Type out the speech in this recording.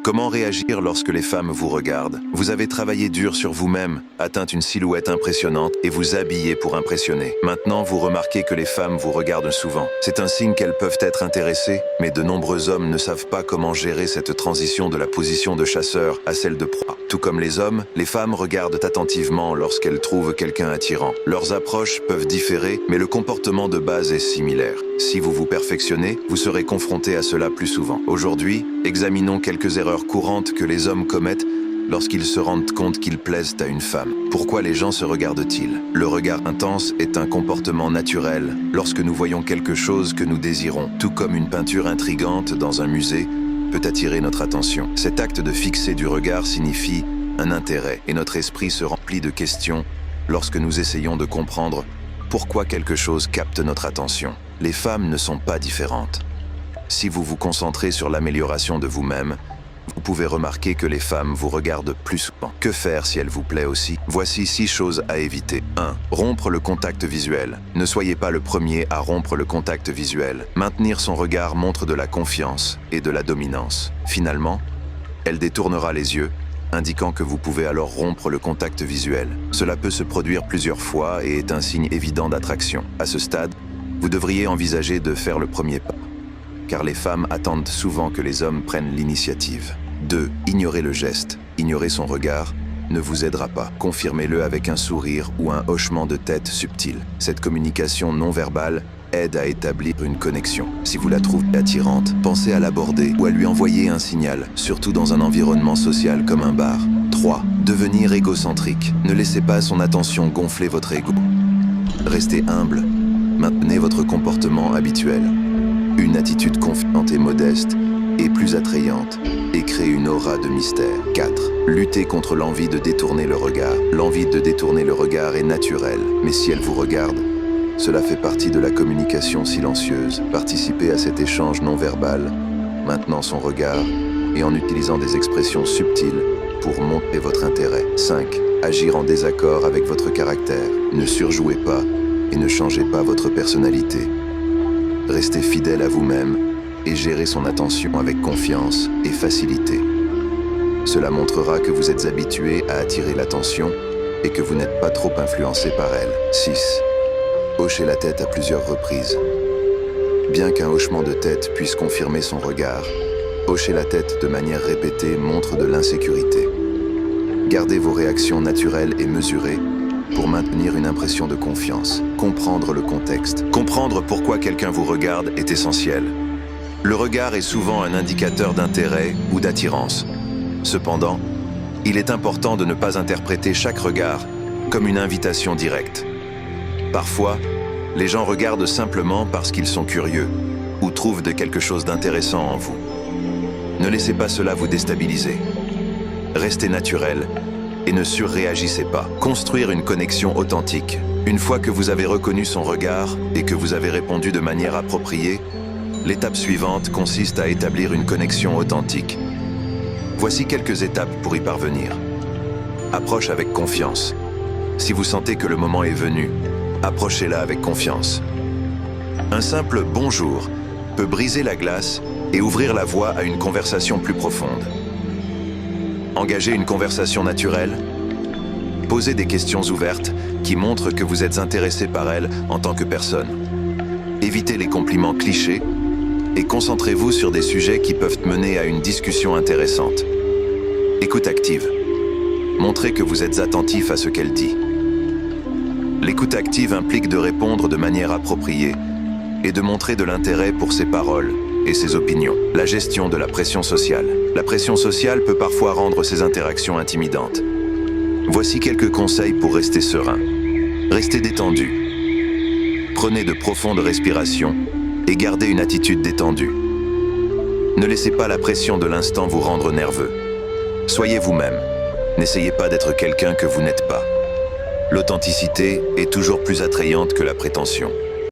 Comment réagir lorsque les femmes vous regardent? Vous avez travaillé dur sur vous-même, atteint une silhouette impressionnante et vous habillez pour impressionner. Maintenant, vous remarquez que les femmes vous regardent souvent. C'est un signe qu'elles peuvent être intéressées, mais de nombreux hommes ne savent pas comment gérer cette transition de la position de chasseur à celle de proie. Tout comme les hommes, les femmes regardent attentivement lorsqu'elles trouvent quelqu'un attirant. Leurs approches peuvent différer, mais le comportement de base est similaire. Si vous vous perfectionnez, vous serez confronté à cela plus souvent. Aujourd'hui, examinons quelques erreurs courantes que les hommes commettent lorsqu'ils se rendent compte qu'ils plaisent à une femme. Pourquoi les gens se regardent-ils? Le regard intense est un comportement naturel lorsque nous voyons quelque chose que nous désirons, tout comme une peinture intrigante dans un musée peut attirer notre attention. Cet acte de fixer du regard signifie un intérêt et notre esprit se remplit de questions lorsque nous essayons de comprendre pourquoi quelque chose capte notre attention. Les femmes ne sont pas différentes. Si vous vous concentrez sur l'amélioration de vous-même, vous pouvez remarquer que les femmes vous regardent plus souvent. Que faire si elle vous plaît aussi? Voici 6 choses à éviter. 1. Rompre le contact visuel. Ne soyez pas le premier à rompre le contact visuel. Maintenir son regard montre de la confiance et de la dominance. Finalement, elle détournera les yeux, indiquant que vous pouvez alors rompre le contact visuel. Cela peut se produire plusieurs fois et est un signe évident d'attraction. À ce stade, vous devriez envisager de faire le premier pas, car les femmes attendent souvent que les hommes prennent l'initiative. 2. Ignorez le geste. Ignorer son regard ne vous aidera pas. Confirmez-le avec un sourire ou un hochement de tête subtil. Cette communication non verbale aide à établir une connexion. Si vous la trouvez attirante, pensez à l'aborder ou à lui envoyer un signal, surtout dans un environnement social comme un bar. 3. Devenir égocentrique. Ne laissez pas son attention gonfler votre ego. Restez humble. Maintenez votre comportement habituel. Une attitude confiante et modeste est plus attrayante et crée une aura de mystère. 4. Lutter contre l'envie de détourner le regard. L'envie de détourner le regard est naturelle, mais si elle vous regarde, cela fait partie de la communication silencieuse. Participez à cet échange non verbal, maintenant son regard et en utilisant des expressions subtiles pour montrer votre intérêt. 5. Agir en désaccord avec votre caractère. Ne surjouez pas et ne changez pas votre personnalité. Restez fidèle à vous-même et gérez son attention avec confiance et facilité. Cela montrera que vous êtes habitué à attirer l'attention et que vous n'êtes pas trop influencé par elle. 6. Hochez la tête à plusieurs reprises. Bien qu'un hochement de tête puisse confirmer son regard, hocher la tête de manière répétée montre de l'insécurité. Gardez vos réactions naturelles et mesurées pour maintenir une impression de confiance. Comprendre le contexte. Comprendre pourquoi quelqu'un vous regarde est essentiel. Le regard est souvent un indicateur d'intérêt ou d'attirance. Cependant, il est important de ne pas interpréter chaque regard comme une invitation directe. Parfois, les gens regardent simplement parce qu'ils sont curieux ou trouvent quelque chose d'intéressant en vous. Ne laissez pas cela vous déstabiliser. Restez naturel et ne surréagissez pas. Construire une connexion authentique. Une fois que vous avez reconnu son regard et que vous avez répondu de manière appropriée, l'étape suivante consiste à établir une connexion authentique. Voici quelques étapes pour y parvenir. Approche avec confiance. Si vous sentez que le moment est venu, approchez-la avec confiance. Un simple « bonjour » peut briser la glace et ouvrir la voie à une conversation plus profonde. Engagez une conversation naturelle. Posez des questions ouvertes qui montrent que vous êtes intéressé par elle en tant que personne. Évitez les compliments clichés et concentrez-vous sur des sujets qui peuvent mener à une discussion intéressante. Écoute active. Montrez que vous êtes attentif à ce qu'elle dit. L'écoute active implique de répondre de manière appropriée et de montrer de l'intérêt pour ses paroles et ses opinions. La gestion de la pression sociale. La pression sociale peut parfois rendre ces interactions intimidantes. Voici quelques conseils pour rester serein. Restez détendu. Prenez de profondes respirations et gardez une attitude détendue. Ne laissez pas la pression de l'instant vous rendre nerveux. Soyez vous-même. N'essayez pas d'être quelqu'un que vous n'êtes pas. L'authenticité est toujours plus attrayante que la prétention.